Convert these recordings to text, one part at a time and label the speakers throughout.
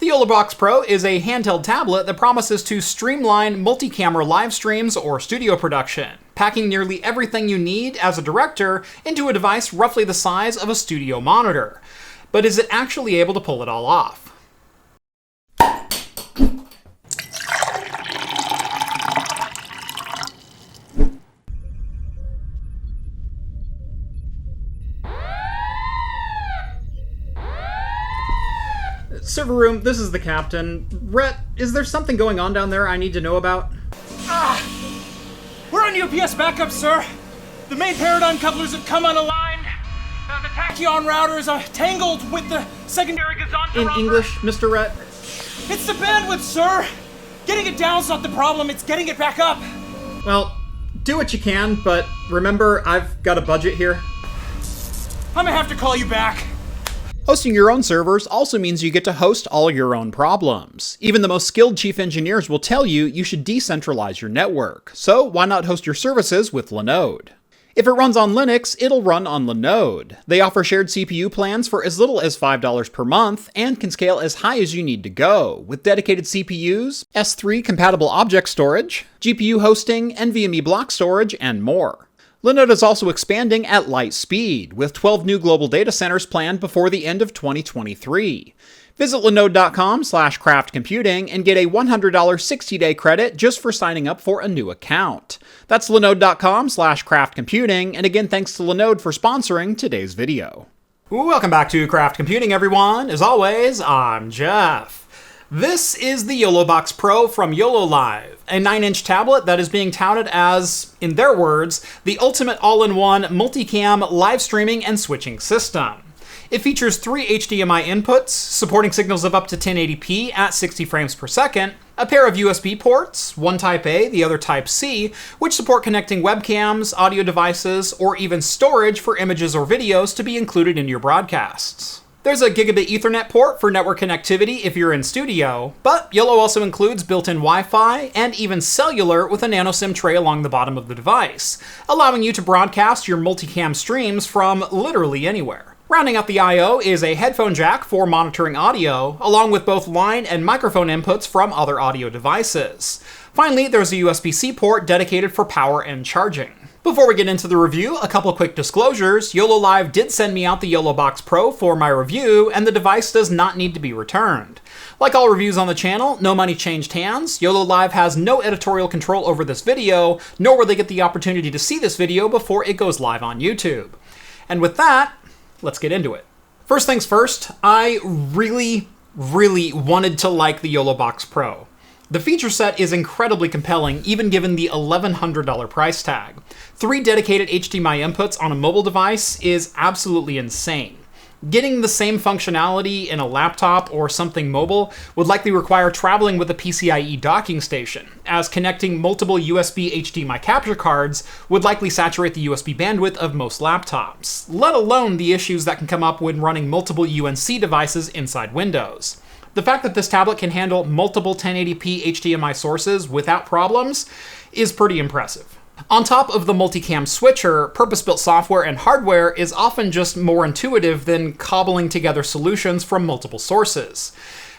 Speaker 1: The YoloBox Pro is a handheld tablet that promises to streamline multi-camera live streams or studio production, packing nearly everything you need as a director into a device roughly the size of a studio monitor. But is it actually able to pull it all off? Server room, this is the captain. Rhett, is there something going on down there I need to know about?
Speaker 2: We're on UPS backup, sir. The main paradigm couplers have come unaligned. The tachyon router is tangled with the secondary gazonta
Speaker 1: In
Speaker 2: router.
Speaker 1: English, Mr. Rhett?
Speaker 2: It's the bandwidth, sir. Getting it down's not the problem, it's getting it back up.
Speaker 1: Well, do what you can, but remember, I've got a budget here.
Speaker 2: I'm gonna have to call you back.
Speaker 1: Hosting your own servers also means you get to host all your own problems. Even the most skilled chief engineers will tell you you should decentralize your network. So why not host your services with Linode? If it runs on Linux, it'll run on Linode. They offer shared CPU plans for as little as $5 per month and can scale as high as you need to go, with dedicated CPUs, S3 compatible object storage, GPU hosting, NVMe block storage, and more. Linode is also expanding at light speed, with 12 new global data centers planned before the end of 2023. Visit linode.com/craftcomputing and get a $100 60-day credit just for signing up for a new account. That's linode.com/craftcomputing, and again, thanks to Linode for sponsoring today's video. Welcome back to Craft Computing, everyone. As always, I'm Jeff. This is the YoloBox Pro from YoloLiv, a 9-inch tablet that is being touted as, in their words, the ultimate all-in-one multicam live streaming and switching system. It features 3 HDMI inputs, supporting signals of up to 1080p at 60 frames per second, a pair of USB ports, one Type A, the other Type C, which support connecting webcams, audio devices, or even storage for images or videos to be included in your broadcasts. There's a Gigabit Ethernet port for network connectivity if you're in studio, but Yolo also includes built-in Wi-Fi and even cellular with a nano SIM tray along the bottom of the device, allowing you to broadcast your multicam streams from literally anywhere. Rounding out the I/O is a headphone jack for monitoring audio, along with both line and microphone inputs from other audio devices. Finally, there's a USB-C port dedicated for power and charging. Before we get into the review, a couple quick disclosures. YoloLiv did send me out the YoloBox Pro for my review, and the device does not need to be returned. Like all reviews on the channel, no money changed hands. YoloLiv has no editorial control over this video, nor will they get the opportunity to see this video before it goes live on YouTube. And with that, let's get into it. First things first, I really wanted to like the YoloBox Pro. The feature set is incredibly compelling, even given the $1,100 price tag. 3 dedicated HDMI inputs on a mobile device is absolutely insane. Getting the same functionality in a laptop or something mobile would likely require traveling with a PCIe docking station, as connecting multiple USB HDMI capture cards would likely saturate the USB bandwidth of most laptops, let alone the issues that can come up when running multiple UNC devices inside Windows. The fact that this tablet can handle multiple 1080p HDMI sources without problems is pretty impressive. On top of the multicam switcher, purpose-built software and hardware is often just more intuitive than cobbling together solutions from multiple sources.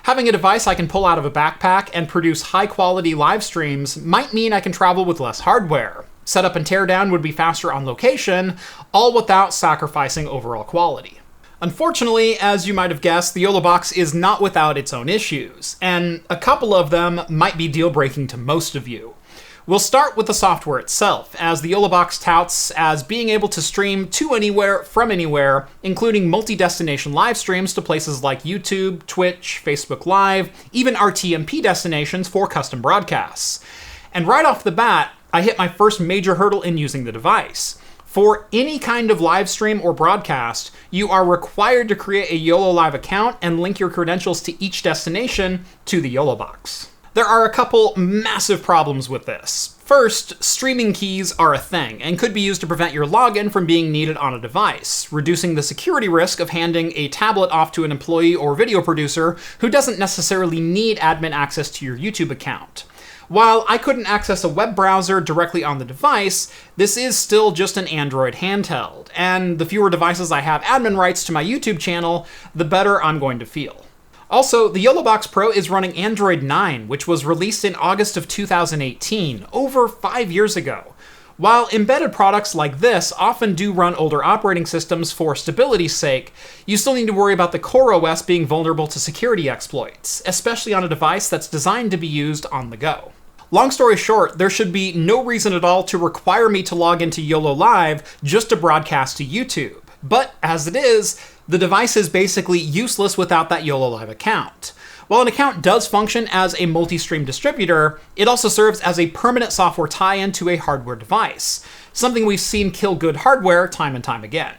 Speaker 1: Having a device I can pull out of a backpack and produce high-quality live streams might mean I can travel with less hardware. Setup and teardown would be faster on location, all without sacrificing overall quality. Unfortunately, as you might have guessed, the YoloBox is not without its own issues, and a couple of them might be deal-breaking to most of you. We'll start with the software itself, as the YoloBox touts as being able to stream to anywhere from anywhere, including multi-destination live streams to places like YouTube, Twitch, Facebook Live, even RTMP destinations for custom broadcasts. And right off the bat, I hit my first major hurdle in using the device. For any kind of live stream or broadcast, you are required to create a YoloLiv account and link your credentials to each destination to the YoloBox. There are a couple massive problems with this. First, streaming keys are a thing and could be used to prevent your login from being needed on a device, reducing the security risk of handing a tablet off to an employee or video producer who doesn't necessarily need admin access to your YouTube account. While I couldn't access a web browser directly on the device, this is still just an Android handheld, and the fewer devices I have admin rights to my YouTube channel, the better I'm going to feel. Also, the YoloBox Pro is running Android 9, which was released in August of 2018, over 5 years ago. While embedded products like this often do run older operating systems for stability's sake, you still need to worry about the core OS being vulnerable to security exploits, especially on a device that's designed to be used on the go. Long story short, there should be no reason at all to require me to log into YoloLiv just to broadcast to YouTube. But as it is, the device is basically useless without that YoloLiv account. While an account does function as a multi-stream distributor, it also serves as a permanent software tie-in to a hardware device, something we've seen kill good hardware time and time again.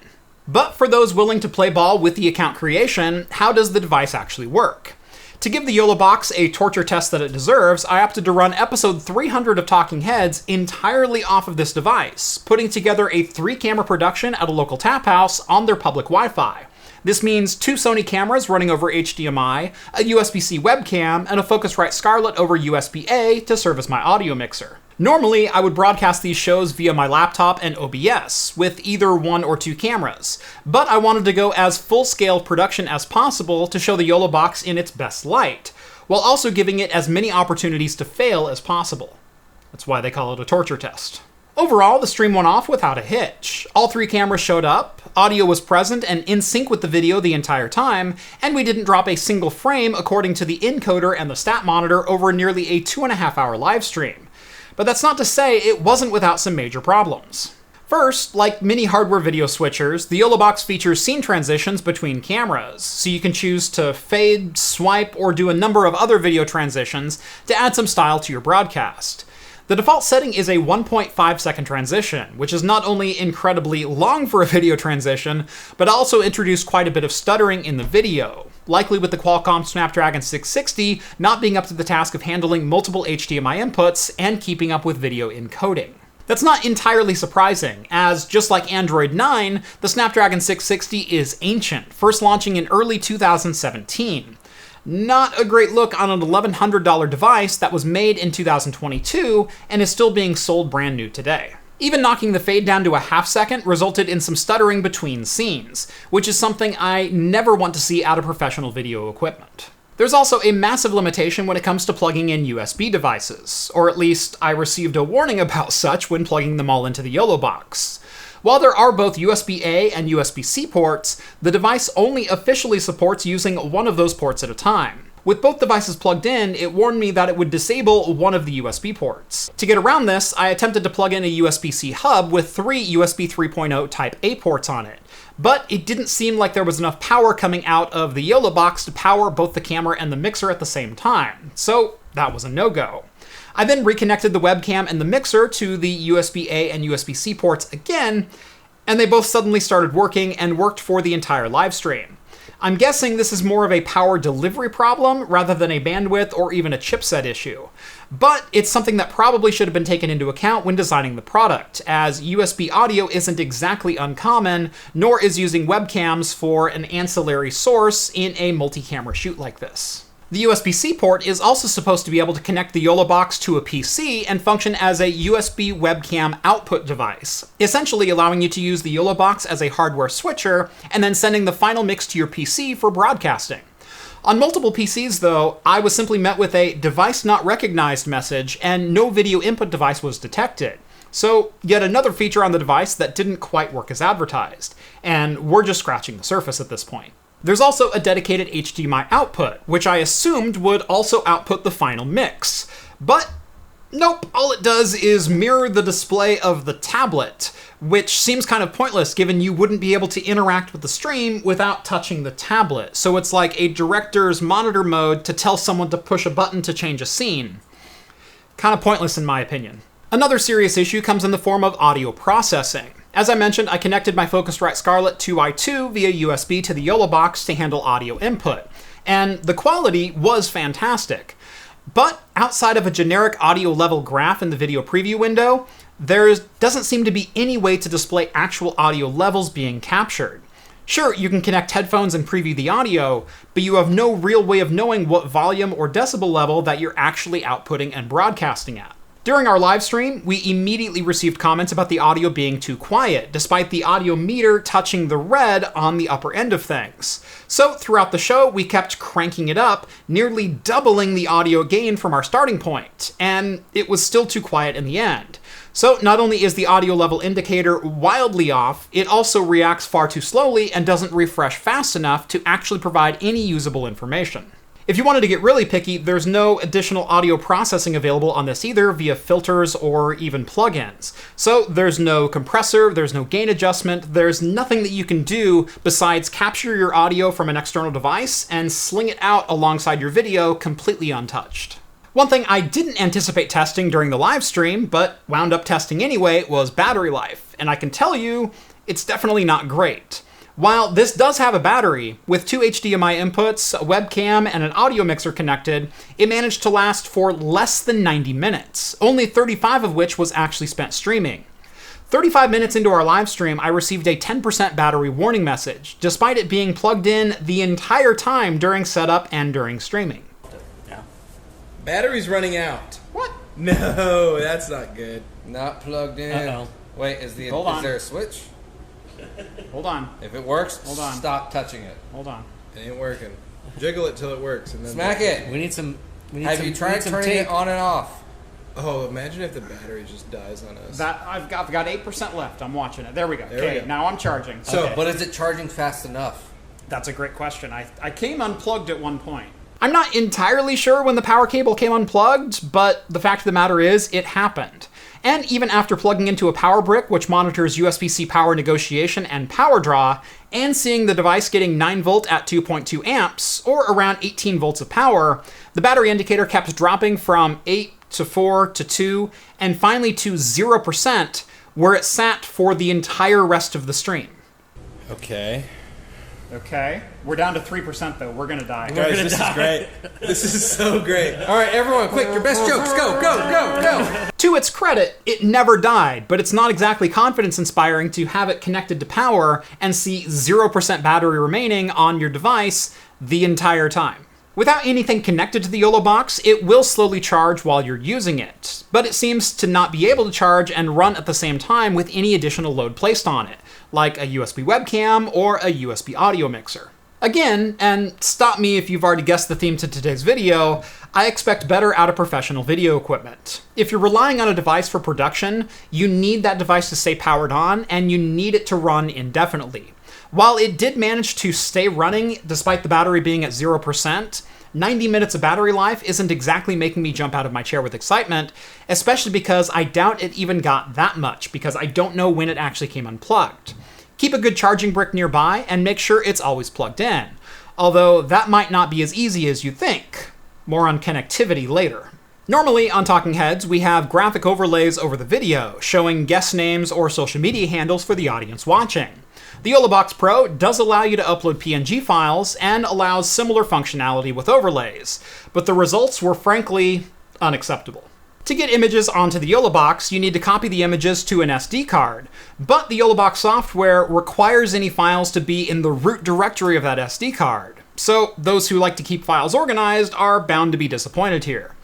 Speaker 1: But for those willing to play ball with the account creation, how does the device actually work? To give the YoloBox a torture test that it deserves, I opted to run episode 300 of Talking Heads entirely off of this device, putting together a 3-camera production at a local tap house on their public Wi-Fi. This means 2 Sony cameras running over HDMI, a USB-C webcam, and a Focusrite Scarlett over USB-A to serve as my audio mixer. Normally, I would broadcast these shows via my laptop and OBS, with either 1 or 2 cameras, but I wanted to go as full-scale production as possible to show the YoloBox in its best light, while also giving it as many opportunities to fail as possible. That's why they call it a torture test. Overall, the stream went off without a hitch. All 3 cameras showed up, audio was present and in sync with the video the entire time, and we didn't drop a single frame according to the encoder and the stat monitor over nearly a 2.5-hour live stream. But that's not to say it wasn't without some major problems. First, like many hardware video switchers, the YoloBox features scene transitions between cameras, so you can choose to fade, swipe, or do a number of other video transitions to add some style to your broadcast. The default setting is a 1.5-second transition, which is not only incredibly long for a video transition, but also introduced quite a bit of stuttering in the video, likely with the Qualcomm Snapdragon 660 not being up to the task of handling multiple HDMI inputs and keeping up with video encoding. That's not entirely surprising, as just like Android 9, the Snapdragon 660 is ancient, first launching in early 2017. Not a great look on an $1,100 device that was made in 2022 and is still being sold brand new today. Even knocking the fade down to a half-second resulted in some stuttering between scenes, which is something I never want to see out of professional video equipment. There's also a massive limitation when it comes to plugging in USB devices, or at least I received a warning about such when plugging them all into the YoloBox. While there are both USB-A and USB-C ports, the device only officially supports using one of those ports at a time. With both devices plugged in, it warned me that it would disable one of the USB ports. To get around this, I attempted to plug in a USB-C hub with 3 USB 3.0 Type A ports on it, but it didn't seem like there was enough power coming out of the YoloBox to power both the camera and the mixer at the same time, so that was a no-go. I then reconnected the webcam and the mixer to the USB-A and USB-C ports again, and they both suddenly started working and worked for the entire live stream. I'm guessing this is more of a power delivery problem rather than a bandwidth or even a chipset issue. But it's something that probably should have been taken into account when designing the product, as USB audio isn't exactly uncommon, nor is using webcams for an ancillary source in a multi-camera shoot like this. The USB-C port is also supposed to be able to connect the YoloBox to a PC and function as a USB webcam output device, essentially allowing you to use the YoloBox as a hardware switcher and then sending the final mix to your PC for broadcasting. On multiple PCs, though, I was simply met with a device not recognized message and no video input device was detected. So yet another feature on the device that didn't quite work as advertised, and we're just scratching the surface at this point. There's also a dedicated HDMI output, which I assumed would also output the final mix. But nope, all it does is mirror the display of the tablet, which seems kind of pointless given you wouldn't be able to interact with the stream without touching the tablet. So it's like a director's monitor mode to tell someone to push a button to change a scene. Kind of pointless in my opinion. Another serious issue comes in the form of audio processing. As I mentioned, I connected my Focusrite Scarlett 2i2 via USB to the YoloBox to handle audio input, and the quality was fantastic. But outside of a generic audio level graph in the video preview window, there doesn't seem to be any way to display actual audio levels being captured. Sure, you can connect headphones and preview the audio, but you have no real way of knowing what volume or decibel level that you're actually outputting and broadcasting at. During our live stream, we immediately received comments about the audio being too quiet, despite the audio meter touching the red on the upper end of things. So throughout the show, we kept cranking it up, nearly doubling the audio gain from our starting point, and it was still too quiet in the end. So not only is the audio level indicator wildly off, it also reacts far too slowly and doesn't refresh fast enough to actually provide any usable information. If you wanted to get really picky, there's no additional audio processing available on this either via filters or even plugins. So there's no compressor, there's no gain adjustment, there's nothing that you can do besides capture your audio from an external device and sling it out alongside your video completely untouched. One thing I didn't anticipate testing during the live stream, but wound up testing anyway, was battery life, and I can tell you, it's definitely not great. While this does have a battery, with 2 HDMI inputs, a webcam, and an audio mixer connected, it managed to last for less than 90 minutes, only 35 of which was actually spent streaming. 35 minutes into our live stream, I received a 10% battery warning message, despite it being plugged in the entire time during setup and during streaming.
Speaker 3: Yeah. Battery's running out.
Speaker 1: What?
Speaker 3: No, that's not good.
Speaker 4: Not plugged in.
Speaker 3: Uh-oh.
Speaker 4: Wait, is there a switch?
Speaker 1: Hold on.
Speaker 4: If it works,
Speaker 1: Hold on.
Speaker 4: stop touching it.
Speaker 1: Hold on.
Speaker 3: It ain't working. Jiggle it till it works, and then
Speaker 4: Smack it.
Speaker 3: We need some.
Speaker 4: Have you tried turning it on and off?
Speaker 3: Oh, imagine if the battery just dies on us.
Speaker 1: I've got 8% left. I'm watching it. There we go.
Speaker 3: There we
Speaker 1: Okay,
Speaker 3: go.
Speaker 1: now I'm charging.
Speaker 3: So,
Speaker 1: Okay.
Speaker 4: But is it charging fast enough?
Speaker 1: That's a great question. I came unplugged at one point. I'm not entirely sure when the power cable came unplugged, but the fact of the matter is, it happened. And even after plugging into a power brick, which monitors USB-C power negotiation and power draw, and seeing the device getting 9 volt at 2.2 amps, or around 18 volts of power, the battery indicator kept dropping from 8 to 4 to 2, and finally to 0%, where it sat for the entire rest of the stream.
Speaker 3: Okay.
Speaker 1: Okay. We're down to 3% though. We're gonna die.
Speaker 3: Guys, this is great. This is so great.
Speaker 4: All right, everyone, quick, your best jokes. Go, go, go, go.
Speaker 1: To its credit, it never died, but it's not exactly confidence-inspiring to have it connected to power and see 0% battery remaining on your device the entire time. Without anything connected to the YoloBox, it will slowly charge while you're using it, but it seems to not be able to charge and run at the same time with any additional load placed on it, like a USB webcam or a USB audio mixer. Again, and stop me if you've already guessed the theme to today's video, I expect better out of professional video equipment. If you're relying on a device for production, you need that device to stay powered on, and you need it to run indefinitely. While it did manage to stay running despite the battery being at 0%, 90 minutes of battery life isn't exactly making me jump out of my chair with excitement, especially because I doubt it even got that much, because I don't know when it actually came unplugged. Keep a good charging brick nearby and make sure it's always plugged in, although that might not be as easy as you think. More on connectivity later. Normally, on Talking Heads, we have graphic overlays over the video, showing guest names or social media handles for the audience watching. The YoloBox Pro does allow you to upload PNG files and allows similar functionality with overlays, but the results were frankly unacceptable. To get images onto the YoloBox, you need to copy the images to an SD card, but the YoloBox software requires any files to be in the root directory of that SD card, so those who like to keep files organized are bound to be disappointed here.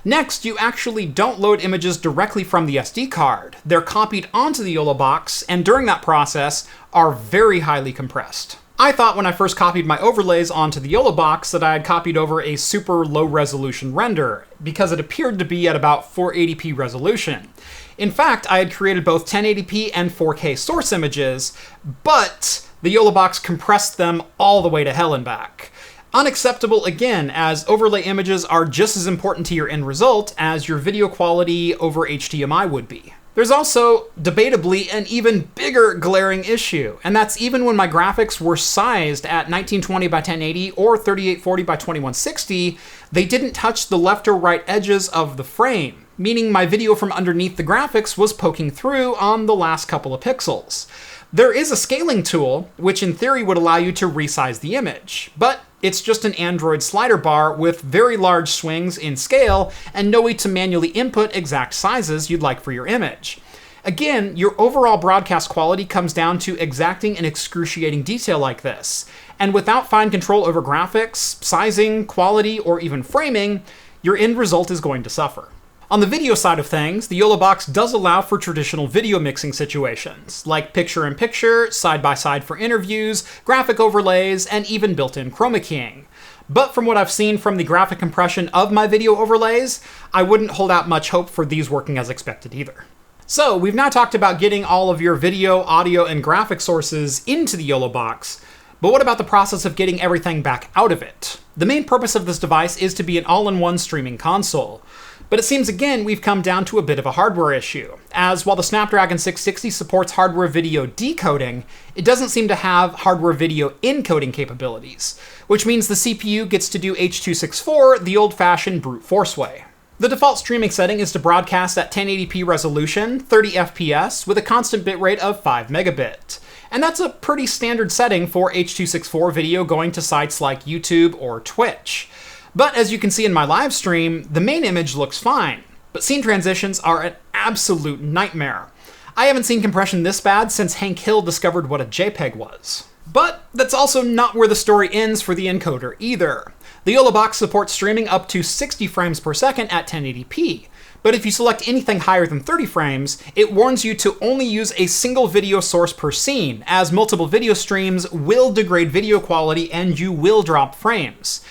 Speaker 1: Next, you actually don't load images directly from the SD card. They're copied onto the YoloBox, and during that process, are very highly compressed. I thought when I first copied my overlays onto the YoloBox that I had copied over a super low-resolution render, because it appeared to be at about 480p resolution. In fact, I had created both 1080p and 4K source images, but the YoloBox compressed them all the way to hell and back. Unacceptable again, as overlay images are just as important to your end result as your video quality over HDMI would be. There's also, debatably, an even bigger glaring issue, and that's even when my graphics were sized at 1920 by 1080 or 3840 by 2160, they didn't touch the left or right edges of the frame, meaning my video from underneath the graphics was poking through on the last couple of pixels. There is a scaling tool, which in theory would allow you to resize the image, but it's just an Android slider bar with very large swings in scale and no way to manually input exact sizes you'd like for your image. Again, your overall broadcast quality comes down to exacting an excruciating detail like this, and without fine control over graphics, sizing, quality, or even framing, your end result is going to suffer. On the video side of things, the YoloBox does allow for traditional video mixing situations, like picture-in-picture, side-by-side for interviews, graphic overlays, and even built-in chroma keying. But from what I've seen from the graphic compression of my video overlays, I wouldn't hold out much hope for these working as expected either. So, we've now talked about getting all of your video, audio, and graphic sources into the YoloBox, but what about the process of getting everything back out of it? The main purpose of this device is to be an all-in-one streaming console. But it seems again we've come down to a bit of a hardware issue, as while the Snapdragon 660 supports hardware video decoding, it doesn't seem to have hardware video encoding capabilities, which means the CPU gets to do H.264 the old-fashioned brute force way. The default streaming setting is to broadcast at 1080p resolution, 30 FPS, with a constant bitrate of 5 megabit. And that's a pretty standard setting for H.264 video going to sites like YouTube or Twitch. But as you can see in my live stream, the main image looks fine, but scene transitions are an absolute nightmare. I haven't seen compression this bad since Hank Hill discovered what a JPEG was. But that's also not where the story ends for the encoder either. The YoloBox supports streaming up to 60 frames per second at 1080p, but if you select anything higher than 30 frames, it warns you to only use a single video source per scene, as multiple video streams will degrade video quality and you will drop frames.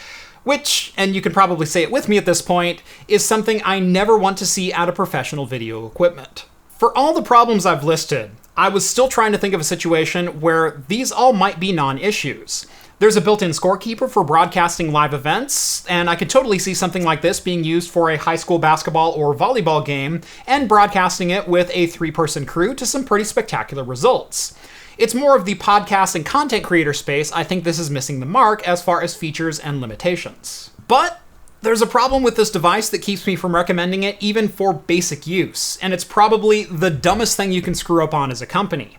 Speaker 1: Which, and you can probably say it with me at this point, is something I never want to see out of professional video equipment. For all the problems I've listed, I was still trying to think of a situation where these all might be non-issues. There's a built-in scorekeeper for broadcasting live events, and I could totally see something like this being used for a high school basketball or volleyball game, and broadcasting it with a 3-person crew to some pretty spectacular results. It's more of the podcast and content creator space I think this is missing the mark as far as features and limitations. But there's a problem with this device that keeps me from recommending it even for basic use, and it's probably the dumbest thing you can screw up on as a company.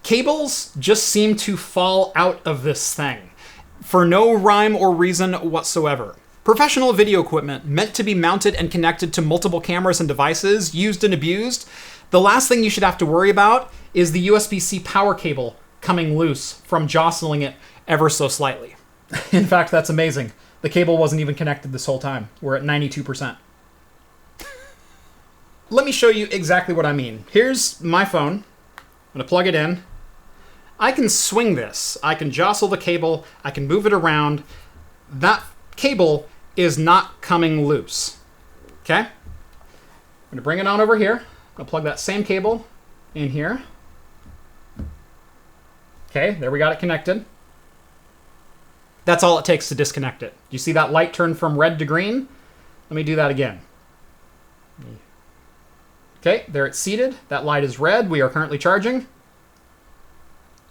Speaker 1: Cables just seem to fall out of this thing, for no rhyme or reason whatsoever. Professional video equipment meant to be mounted and connected to multiple cameras and devices, used and abused, the last thing you should have to worry about is the USB-C power cable coming loose from jostling it ever so slightly. In fact, that's amazing. The cable wasn't even connected this whole time. We're at 92%. Let me show you exactly what I mean. Here's my phone. I'm going to plug it in. I can swing this. I can jostle the cable. I can move it around. That cable is not coming loose. Okay? I'm going to bring it on over here. I'll plug that same cable in here. Okay, there we got it connected. That's all it takes to disconnect it. You see that light turn from red to green? Let me do that again. Okay, there it's seated. That light is red. We are currently charging.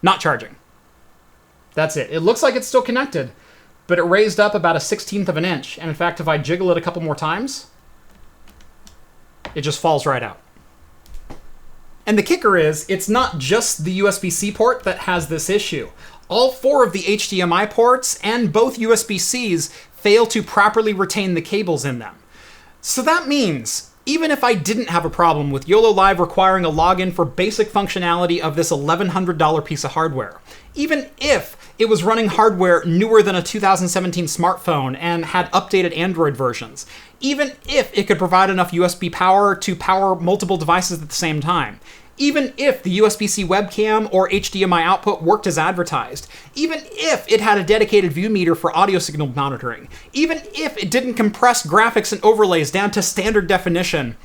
Speaker 1: Not charging. That's it. It looks like it's still connected, but it raised up about 1/16 of an inch. And in fact, if I jiggle it a couple more times, it just falls right out. And the kicker is, it's not just the USB-C port that has this issue. All 4 of the HDMI ports and both USB-Cs fail to properly retain the cables in them. So that means, even if I didn't have a problem with YoloLiv requiring a login for basic functionality of this $1,100 piece of hardware, even if it was running hardware newer than a 2017 smartphone and had updated Android versions, even if it could provide enough USB power to power multiple devices at the same time, even if the USB-C webcam or HDMI output worked as advertised, even if it had a dedicated view meter for audio signal monitoring, even if it didn't compress graphics and overlays down to standard definition,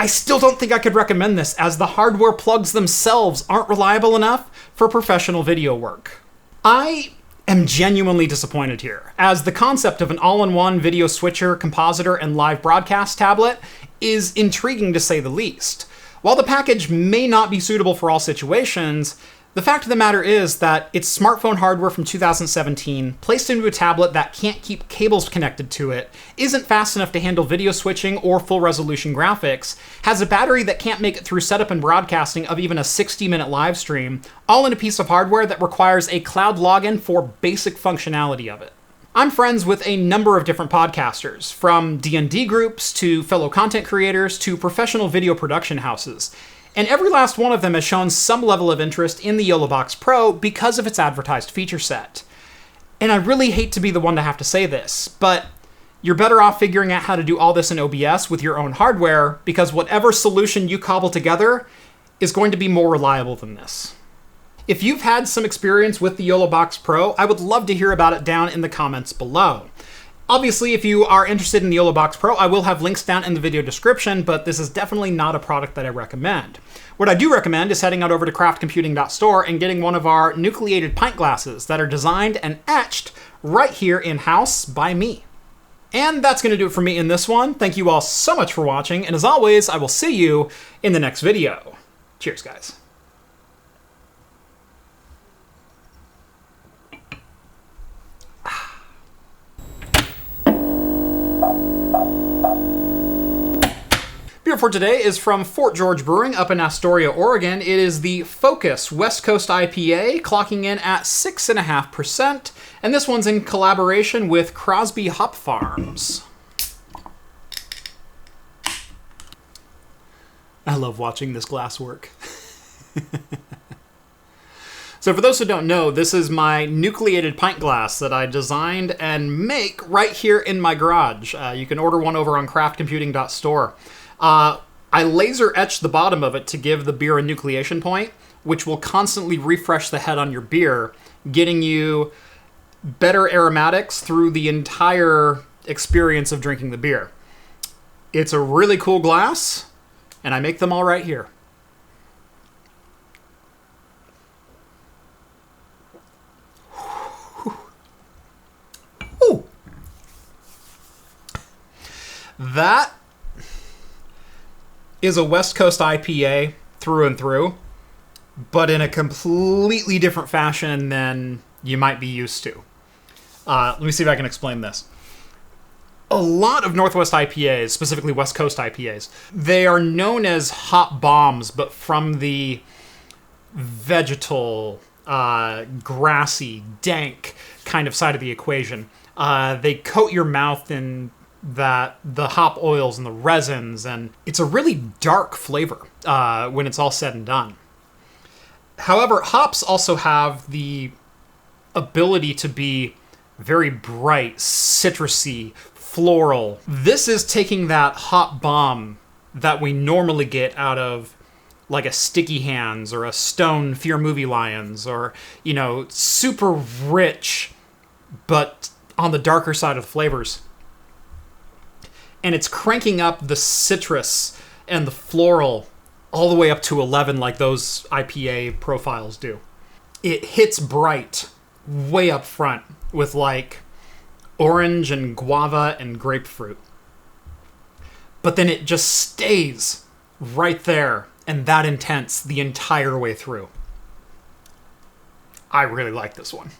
Speaker 1: I still don't think I could recommend this, as the hardware plugs themselves aren't reliable enough for professional video work. I am genuinely disappointed here, as the concept of an all-in-one video switcher, compositor, and live broadcast tablet is intriguing to say the least. While the package may not be suitable for all situations, the fact of the matter is that it's smartphone hardware from 2017, placed into a tablet that can't keep cables connected to it, isn't fast enough to handle video switching or full-resolution graphics, has a battery that can't make it through setup and broadcasting of even a 60-minute live stream, all in a piece of hardware that requires a cloud login for basic functionality of it. I'm friends with a number of different podcasters, from D&D groups to fellow content creators to professional video production houses, and every last one of them has shown some level of interest in the YoloBox Pro because of its advertised feature set. And I really hate to be the one to have to say this, but You're better off figuring out how to do all this in OBS with your own hardware, because whatever solution you cobble together is going to be more reliable than this. If you've had some experience with the YoloBox Pro, I would love to hear about it down in the comments below. Obviously, if you are interested in the YoloBox Pro, I will have links down in the video description, but this is definitely not a product that I recommend. What I do recommend is heading out over to craftcomputing.store and getting one of our nucleated pint glasses that are designed and etched right here in-house by me. And that's going to do it for me in this one. Thank you all so much for watching, and as always, I will see you in the next video. Cheers, guys. Beer for today is from Fort George Brewing up in Astoria, Oregon. It is the Focus West Coast IPA, clocking in at 6.5%, and this one's in collaboration with Crosby Hop Farms. I love watching this glass work. So for those who don't know, this is my nucleated pint glass that I designed and make right here in my garage. You can order one over on craftcomputing.store. I laser etched the bottom of it to give the beer a nucleation point, which will constantly refresh the head on your beer, getting you better aromatics through the entire experience of drinking the beer. It's a really cool glass, and I make them all right here. Ooh. That is a West Coast IPA through and through, but in a completely different fashion than you might be used to. Let me see if I can explain this. A lot of Northwest IPAs, specifically West Coast IPAs, they are known as hop bombs, but from the vegetal, grassy, dank kind of side of the equation. They coat your mouth in the hop oils and the resins, and it's a really dark flavor when it's all said and done. However, hops also have the ability to be very bright, citrusy, floral. This is taking that hop bomb that we normally get out of like a Sticky Hands or a Stone Fear Movie Lions, or, you know, super rich, but on the darker side of the flavors. And it's cranking up the citrus and the floral all the way up to 11 like those IPA profiles do. It hits bright way up front with like orange and guava and grapefruit. But then it just stays right there and that intense the entire way through. I really like this one.